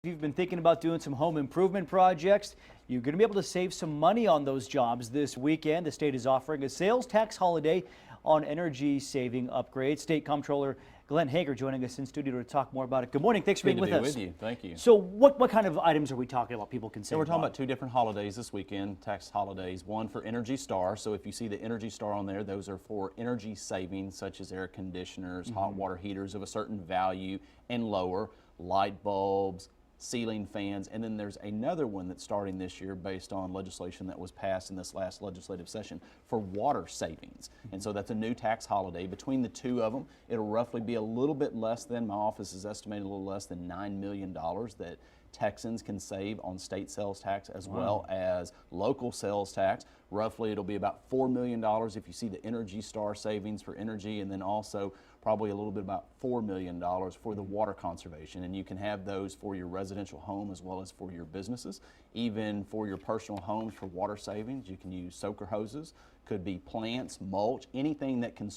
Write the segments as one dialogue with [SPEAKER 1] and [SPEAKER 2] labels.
[SPEAKER 1] If you've been thinking about doing some home improvement projects, you're going to be able to save some money on those jobs this weekend. The state is offering a sales tax holiday on energy saving upgrades. State Comptroller Glenn Hager joining us in studio to talk more about it. Good morning. Thanks for being with us.
[SPEAKER 2] Good to be with you. Thank you.
[SPEAKER 1] So what kind of items are we talking about people can save?
[SPEAKER 2] We're talking about two different holidays this weekend, tax holidays. One for Energy Star. So if you see the Energy Star on there, those are for energy savings such as air conditioners, hot water heaters of a certain value and lower, light bulbs, ceiling fans, and then there's another one that's starting this year based on legislation that was passed in this last legislative session for water savings. And so that's a new tax holiday. Between the two of them, it'll roughly be a little bit less than, my office is estimating a little less than $9 million that Texans can save on state sales tax as well as local sales tax. Roughly it'll be about $4 million if you see the Energy Star savings for energy, and then also probably a little bit about $4 million for the water conservation. And you can have those for your residential home as well as for your businesses. Even for your personal homes for water savings, you can use soaker hoses, could be plants, mulch, anything that can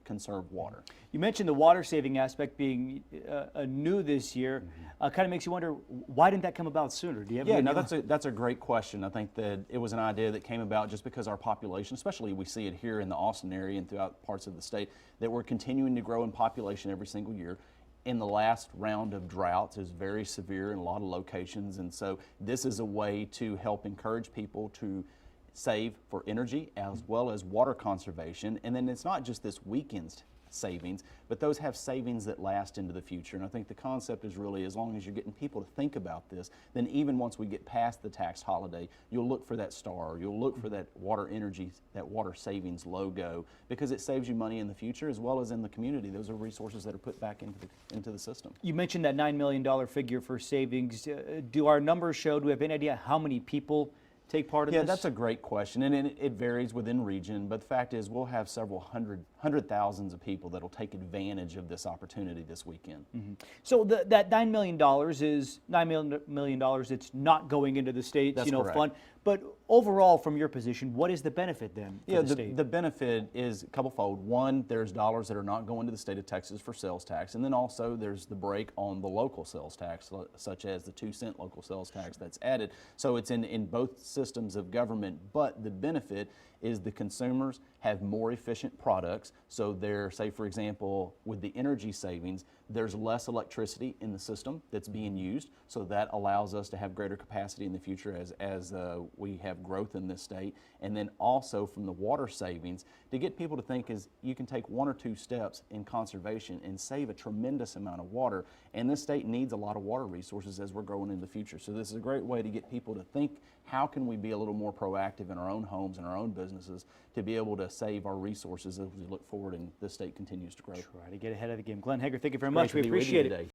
[SPEAKER 2] conserve water.
[SPEAKER 1] You mentioned the water saving aspect being new this year. Kind of makes you wonder, why didn't that come about sooner? Do you have
[SPEAKER 2] Yeah, no, that's a great question. I think that it was an idea that came about just because our population, especially we see it here in the Austin area and throughout parts of the state, that we're continuing to grow in population every single year. In the last round of droughts is very severe in a lot of locations, and so this is a way to help encourage people to save for energy as well as water conservation. And then it's not just this weekend's savings, but those have savings that last into the future. And I think the concept is really, as long as you're getting people to think about this, then even once we get past the tax holiday, you'll look for that star, you'll look for that water energy, that water savings logo, because it saves you money in the future as well as in the community. Those are resources that are put back into the system.
[SPEAKER 1] You mentioned that $9 million figure for savings. Do our numbers show, do we have any idea how many people take part in this?
[SPEAKER 2] Yeah, that's a great question, and it varies within region, but the fact is we'll have several hundred thousands of people that'll take advantage of this opportunity this weekend.
[SPEAKER 1] So that $9 million is $9 million. It's not going into the state's
[SPEAKER 2] correct.
[SPEAKER 1] fund. But overall, from your position, what is the benefit then for the state?
[SPEAKER 2] The benefit is a couple-fold. One, there's dollars that are not going to the state of Texas for sales tax, and then also there's the break on the local sales tax, such as the 2-cent local sales tax that's added. So it's in both systems of government, but the benefit is the consumers have more efficient products. So they're, say for example, with the energy savings, there's less electricity in the system that's being used. So that allows us to have greater capacity in the future as we have growth in this state. And then also from the water savings, to get people to think is you can take 1 or 2 steps in conservation and save a tremendous amount of water. And this state needs a lot of water resources as we're growing in the future. So this is a great way to get people to think, how can we be a little more proactive in our own homes and our own businesses to be able to save our resources as we look forward and this state continues to grow.
[SPEAKER 1] Try to get ahead of the game. Glenn Hager, thank you very much. We appreciate it.